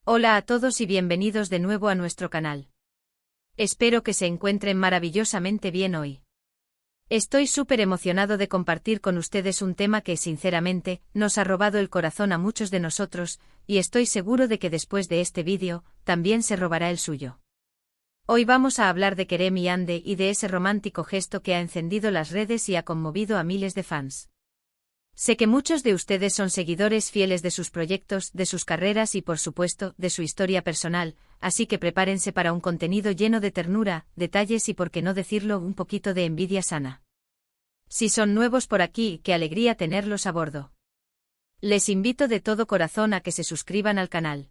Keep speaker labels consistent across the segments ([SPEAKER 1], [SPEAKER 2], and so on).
[SPEAKER 1] Hola a todos y bienvenidos de nuevo a nuestro canal. Espero que se encuentren maravillosamente bien hoy. Estoy súper emocionado de compartir con ustedes un tema que, sinceramente, nos ha robado el corazón a muchos de nosotros, y estoy seguro de que después de este vídeo, también se robará el suyo. Hoy vamos a hablar de Kerem y Hande y de ese romántico gesto que ha encendido las redes y ha conmovido a miles de fans. Sé que muchos de ustedes son seguidores fieles de sus proyectos, de sus carreras y, por supuesto, de su historia personal, así que prepárense para un contenido lleno de ternura, detalles y, por qué no decirlo, un poquito de envidia sana. Si son nuevos por aquí, qué alegría tenerlos a bordo. Les invito de todo corazón a que se suscriban al canal.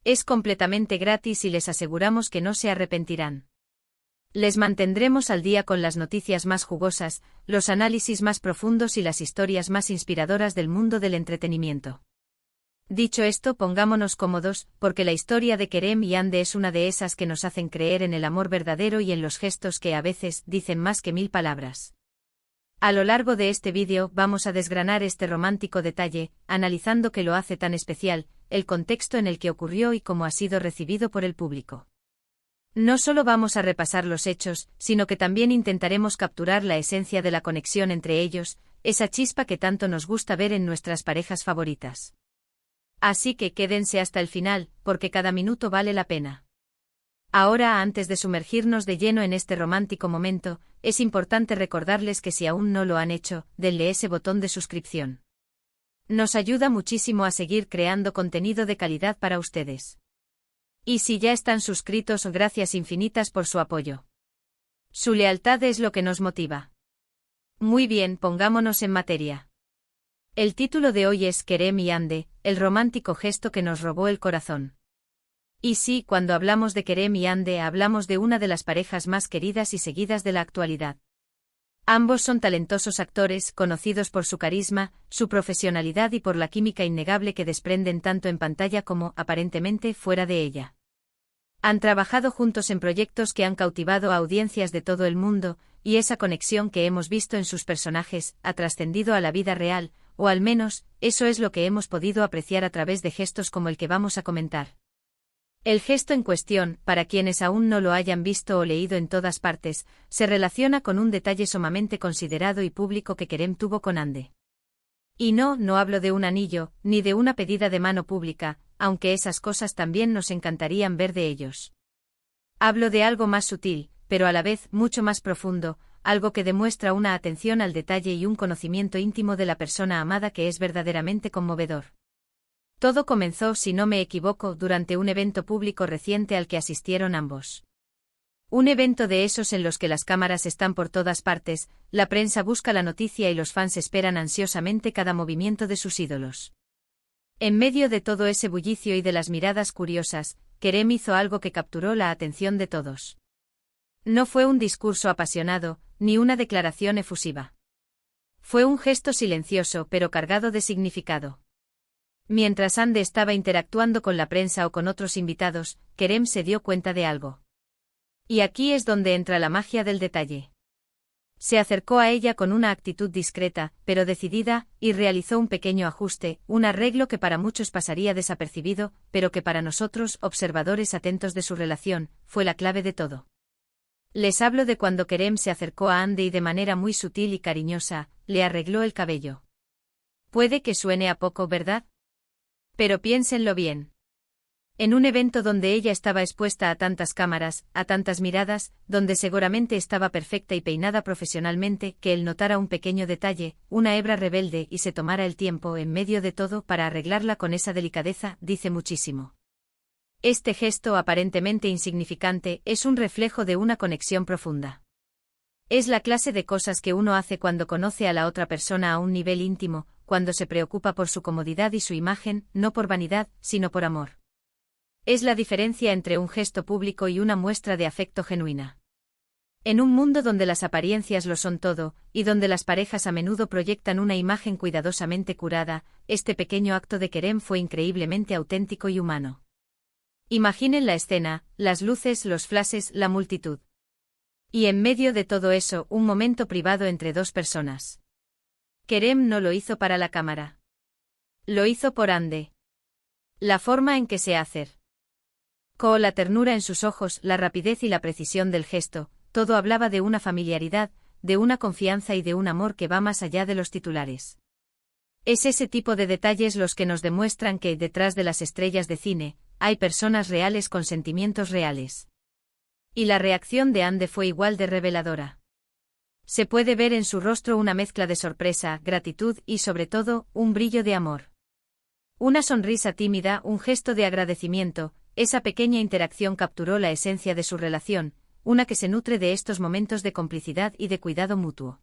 [SPEAKER 1] Es completamente gratis y les aseguramos que no se arrepentirán. Les mantendremos al día con las noticias más jugosas, los análisis más profundos y las historias más inspiradoras del mundo del entretenimiento. Dicho esto, pongámonos cómodos, porque la historia de Kerem y Hande es una de esas que nos hacen creer en el amor verdadero y en los gestos que a veces dicen más que 1000 palabras. A lo largo de este vídeo vamos a desgranar este romántico detalle, analizando qué lo hace tan especial, el contexto en el que ocurrió y cómo ha sido recibido por el público. No solo vamos a repasar los hechos, sino que también intentaremos capturar la esencia de la conexión entre ellos, esa chispa que tanto nos gusta ver en nuestras parejas favoritas. Así que quédense hasta el final, porque cada minuto vale la pena. Ahora, antes de sumergirnos de lleno en este romántico momento, es importante recordarles que si aún no lo han hecho, denle ese botón de suscripción. Nos ayuda muchísimo a seguir creando contenido de calidad para ustedes. Y si ya están suscritos, gracias infinitas por su apoyo. Su lealtad es lo que nos motiva. Muy bien, pongámonos en materia. El título de hoy es Kerem y Hande, el romántico gesto que nos robó el corazón. Y sí, cuando hablamos de Kerem y Hande hablamos de una de las parejas más queridas y seguidas de la actualidad. Ambos son talentosos actores, conocidos por su carisma, su profesionalidad y por la química innegable que desprenden tanto en pantalla como, aparentemente, fuera de ella. Han trabajado juntos en proyectos que han cautivado a audiencias de todo el mundo, y esa conexión que hemos visto en sus personajes ha trascendido a la vida real, o al menos, eso es lo que hemos podido apreciar a través de gestos como el que vamos a comentar. El gesto en cuestión, para quienes aún no lo hayan visto o leído en todas partes, se relaciona con un detalle sumamente considerado y público que Kerem tuvo con Hande. Y no hablo de un anillo, ni de una pedida de mano pública, aunque esas cosas también nos encantarían ver de ellos. Hablo de algo más sutil, pero a la vez mucho más profundo, algo que demuestra una atención al detalle y un conocimiento íntimo de la persona amada que es verdaderamente conmovedor. Todo comenzó, si no me equivoco, durante un evento público reciente al que asistieron ambos. Un evento de esos en los que las cámaras están por todas partes, la prensa busca la noticia y los fans esperan ansiosamente cada movimiento de sus ídolos. En medio de todo ese bullicio y de las miradas curiosas, Kerem hizo algo que capturó la atención de todos. No fue un discurso apasionado, ni una declaración efusiva. Fue un gesto silencioso pero cargado de significado. Mientras Hande estaba interactuando con la prensa o con otros invitados, Kerem se dio cuenta de algo. Y aquí es donde entra la magia del detalle. Se acercó a ella con una actitud discreta, pero decidida, y realizó un pequeño ajuste, un arreglo que para muchos pasaría desapercibido, pero que para nosotros, observadores atentos de su relación, fue la clave de todo. Les hablo de cuando Kerem se acercó a Hande y de manera muy sutil y cariñosa, le arregló el cabello. Puede que suene a poco, ¿verdad? Pero piénsenlo bien. En un evento donde ella estaba expuesta a tantas cámaras, a tantas miradas, donde seguramente estaba perfecta y peinada profesionalmente, que él notara un pequeño detalle, una hebra rebelde y se tomara el tiempo en medio de todo para arreglarla con esa delicadeza, dice muchísimo. Este gesto aparentemente insignificante es un reflejo de una conexión profunda. Es la clase de cosas que uno hace cuando conoce a la otra persona a un nivel íntimo, cuando se preocupa por su comodidad y su imagen, no por vanidad, sino por amor. Es la diferencia entre un gesto público y una muestra de afecto genuina. En un mundo donde las apariencias lo son todo, y donde las parejas a menudo proyectan una imagen cuidadosamente curada, este pequeño acto de Kerem fue increíblemente auténtico y humano. Imaginen la escena, las luces, los flashes, la multitud. Y en medio de todo eso, un momento privado entre dos personas. Kerem no lo hizo para la cámara. Lo hizo por Hande. La forma en que se hace. Con la ternura en sus ojos, la rapidez y la precisión del gesto, todo hablaba de una familiaridad, de una confianza y de un amor que va más allá de los titulares. Es ese tipo de detalles los que nos demuestran que, detrás de las estrellas de cine, hay personas reales con sentimientos reales. Y la reacción de Ande fue igual de reveladora. Se puede ver en su rostro una mezcla de sorpresa, gratitud y, sobre todo, un brillo de amor. Una sonrisa tímida, un gesto de agradecimiento, esa pequeña interacción capturó la esencia de su relación, una que se nutre de estos momentos de complicidad y de cuidado mutuo.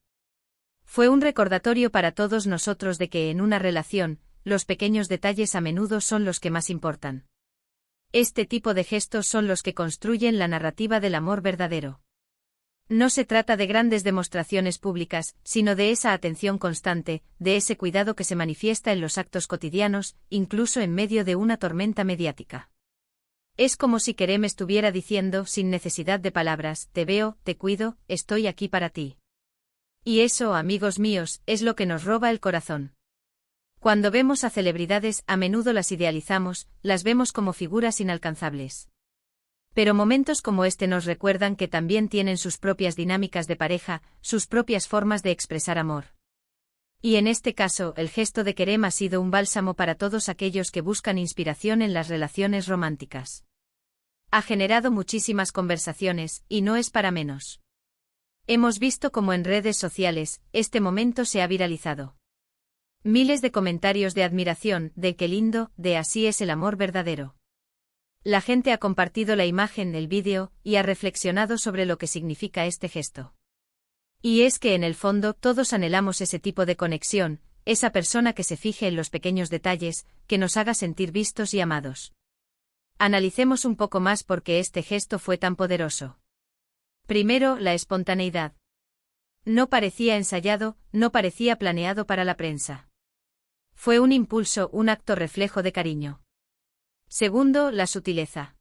[SPEAKER 1] Fue un recordatorio para todos nosotros de que en una relación, los pequeños detalles a menudo son los que más importan. Este tipo de gestos son los que construyen la narrativa del amor verdadero. No se trata de grandes demostraciones públicas, sino de esa atención constante, de ese cuidado que se manifiesta en los actos cotidianos, incluso en medio de una tormenta mediática. Es como si Kerem estuviera diciendo, sin necesidad de palabras, te veo, te cuido, estoy aquí para ti. Y eso, amigos míos, es lo que nos roba el corazón. Cuando vemos a celebridades, a menudo las idealizamos, las vemos como figuras inalcanzables. Pero momentos como este nos recuerdan que también tienen sus propias dinámicas de pareja, sus propias formas de expresar amor. Y en este caso, el gesto de Kerem ha sido un bálsamo para todos aquellos que buscan inspiración en las relaciones románticas. Ha generado muchísimas conversaciones, y no es para menos. Hemos visto cómo en redes sociales, este momento se ha viralizado. Miles de comentarios de admiración, de qué lindo, de así es el amor verdadero. La gente ha compartido la imagen, el vídeo, y ha reflexionado sobre lo que significa este gesto. Y es que en el fondo todos anhelamos ese tipo de conexión, esa persona que se fije en los pequeños detalles, que nos haga sentir vistos y amados. Analicemos un poco más por qué este gesto fue tan poderoso. Primero, la espontaneidad. No parecía ensayado, no parecía planeado para la prensa. Fue un impulso, un acto reflejo de cariño. Segundo, la sutileza.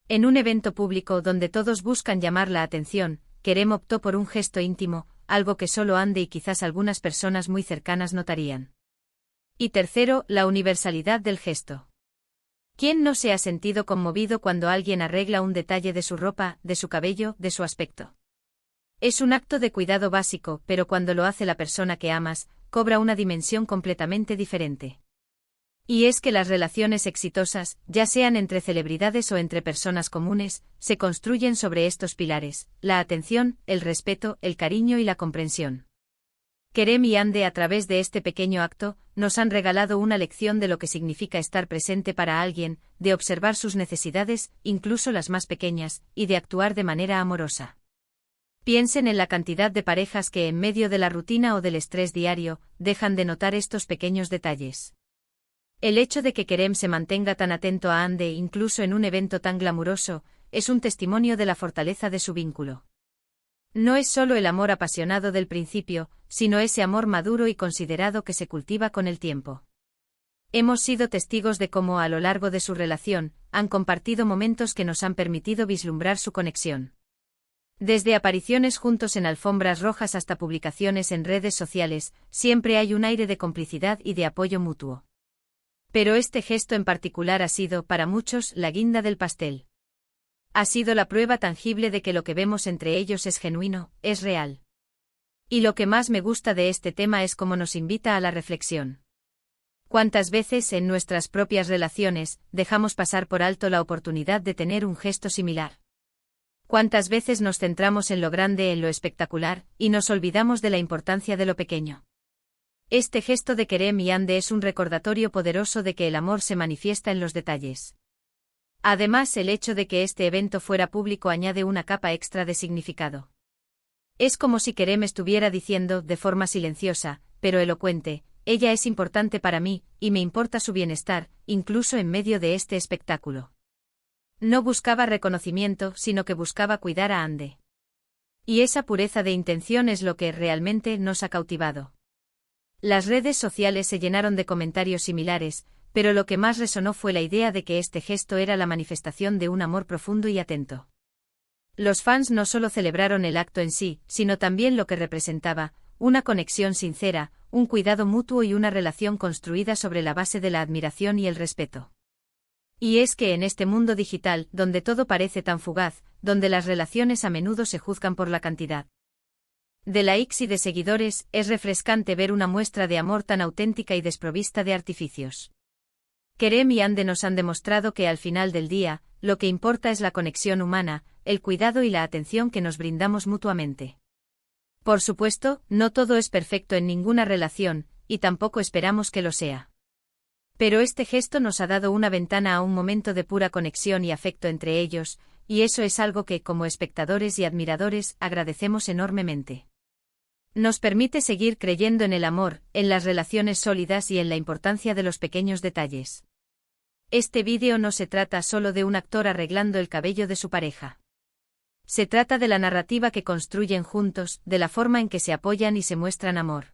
[SPEAKER 1] En un evento público donde todos buscan llamar la atención, Kerem optó por un gesto íntimo, algo que solo Ande y quizás algunas personas muy cercanas notarían. Y tercero, la universalidad del gesto. ¿Quién no se ha sentido conmovido cuando alguien arregla un detalle de su ropa, de su cabello, de su aspecto? Es un acto de cuidado básico, pero cuando lo hace la persona que amas, cobra una dimensión completamente diferente. Y es que las relaciones exitosas, ya sean entre celebridades o entre personas comunes, se construyen sobre estos pilares: la atención, el respeto, el cariño y la comprensión. Kerem y Ande, a través de este pequeño acto, nos han regalado una lección de lo que significa estar presente para alguien, de observar sus necesidades, incluso las más pequeñas, y de actuar de manera amorosa. Piensen en la cantidad de parejas que en medio de la rutina o del estrés diario, dejan de notar estos pequeños detalles. El hecho de que Kerem se mantenga tan atento a Ande incluso en un evento tan glamuroso, es un testimonio de la fortaleza de su vínculo. No es solo el amor apasionado del principio, sino ese amor maduro y considerado que se cultiva con el tiempo. Hemos sido testigos de cómo a lo largo de su relación, han compartido momentos que nos han permitido vislumbrar su conexión. Desde apariciones juntos en alfombras rojas hasta publicaciones en redes sociales, siempre hay un aire de complicidad y de apoyo mutuo. Pero este gesto en particular ha sido, para muchos, la guinda del pastel. Ha sido la prueba tangible de que lo que vemos entre ellos es genuino, es real. Y lo que más me gusta de este tema es cómo nos invita a la reflexión. ¿Cuántas veces en nuestras propias relaciones dejamos pasar por alto la oportunidad de tener un gesto similar? ¿Cuántas veces nos centramos en lo grande, en lo espectacular, y nos olvidamos de la importancia de lo pequeño? Este gesto de Kerem y Ande es un recordatorio poderoso de que el amor se manifiesta en los detalles. Además, el hecho de que este evento fuera público añade una capa extra de significado. Es como si Kerem estuviera diciendo, de forma silenciosa, pero elocuente: ella es importante para mí, y me importa su bienestar, incluso en medio de este espectáculo. No buscaba reconocimiento, sino que buscaba cuidar a Ande. Y esa pureza de intención es lo que realmente nos ha cautivado. Las redes sociales se llenaron de comentarios similares, pero lo que más resonó fue la idea de que este gesto era la manifestación de un amor profundo y atento. Los fans no solo celebraron el acto en sí, sino también lo que representaba: una conexión sincera, un cuidado mutuo y una relación construida sobre la base de la admiración y el respeto. Y es que en este mundo digital, donde todo parece tan fugaz, donde las relaciones a menudo se juzgan por la cantidad de likes y de seguidores, es refrescante ver una muestra de amor tan auténtica y desprovista de artificios. Kerem y Ande nos han demostrado que al final del día, lo que importa es la conexión humana, el cuidado y la atención que nos brindamos mutuamente. Por supuesto, no todo es perfecto en ninguna relación, y tampoco esperamos que lo sea. Pero este gesto nos ha dado una ventana a un momento de pura conexión y afecto entre ellos, y eso es algo que, como espectadores y admiradores, agradecemos enormemente. Nos permite seguir creyendo en el amor, en las relaciones sólidas y en la importancia de los pequeños detalles. Este vídeo no se trata solo de un actor arreglando el cabello de su pareja. Se trata de la narrativa que construyen juntos, de la forma en que se apoyan y se muestran amor.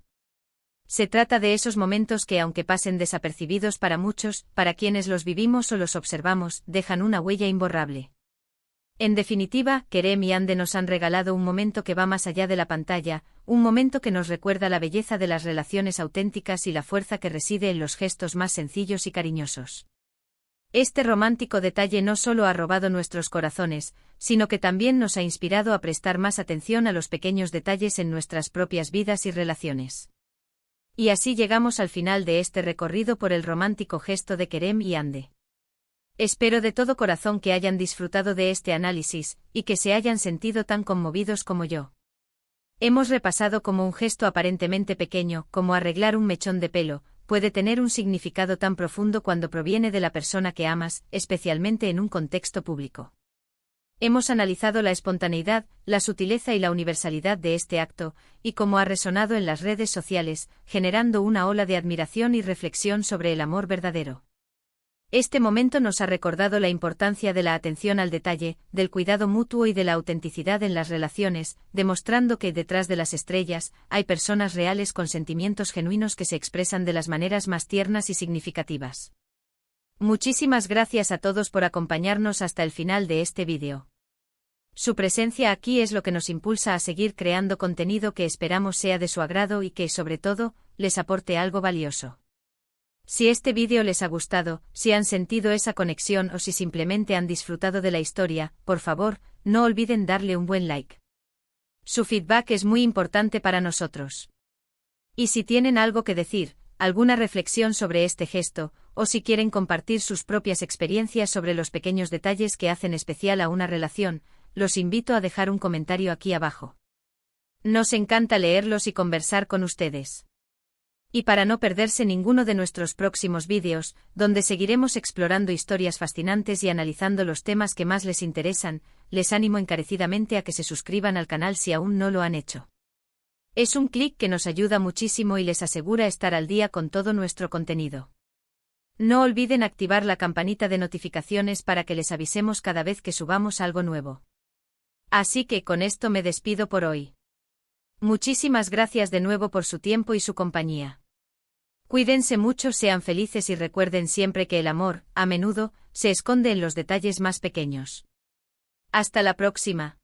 [SPEAKER 1] Se trata de esos momentos que, aunque pasen desapercibidos para muchos, para quienes los vivimos o los observamos, dejan una huella imborrable. En definitiva, Kerem y Ande nos han regalado un momento que va más allá de la pantalla, un momento que nos recuerda la belleza de las relaciones auténticas y la fuerza que reside en los gestos más sencillos y cariñosos. Este romántico detalle no solo ha robado nuestros corazones, sino que también nos ha inspirado a prestar más atención a los pequeños detalles en nuestras propias vidas y relaciones. Y así llegamos al final de este recorrido por el romántico gesto de Kerem y Ande. Espero de todo corazón que hayan disfrutado de este análisis, y que se hayan sentido tan conmovidos como yo. Hemos repasado cómo un gesto aparentemente pequeño, como arreglar un mechón de pelo, puede tener un significado tan profundo cuando proviene de la persona que amas, especialmente en un contexto público. Hemos analizado la espontaneidad, la sutileza y la universalidad de este acto, y cómo ha resonado en las redes sociales, generando una ola de admiración y reflexión sobre el amor verdadero. Este momento nos ha recordado la importancia de la atención al detalle, del cuidado mutuo y de la autenticidad en las relaciones, demostrando que detrás de las estrellas hay personas reales con sentimientos genuinos que se expresan de las maneras más tiernas y significativas. Muchísimas gracias a todos por acompañarnos hasta el final de este vídeo. Su presencia aquí es lo que nos impulsa a seguir creando contenido que esperamos sea de su agrado y que, sobre todo, les aporte algo valioso. Si este vídeo les ha gustado, si han sentido esa conexión o si simplemente han disfrutado de la historia, por favor, no olviden darle un buen like. Su feedback es muy importante para nosotros. Y si tienen algo que decir, alguna reflexión sobre este gesto, o si quieren compartir sus propias experiencias sobre los pequeños detalles que hacen especial a una relación, los invito a dejar un comentario aquí abajo. Nos encanta leerlos y conversar con ustedes. Y para no perderse ninguno de nuestros próximos vídeos, donde seguiremos explorando historias fascinantes y analizando los temas que más les interesan, les animo encarecidamente a que se suscriban al canal si aún no lo han hecho. Es un clic que nos ayuda muchísimo y les asegura estar al día con todo nuestro contenido. No olviden activar la campanita de notificaciones para que les avisemos cada vez que subamos algo nuevo. Así que con esto me despido por hoy. Muchísimas gracias de nuevo por su tiempo y su compañía. Cuídense mucho, sean felices y recuerden siempre que el amor, a menudo, se esconde en los detalles más pequeños. Hasta la próxima.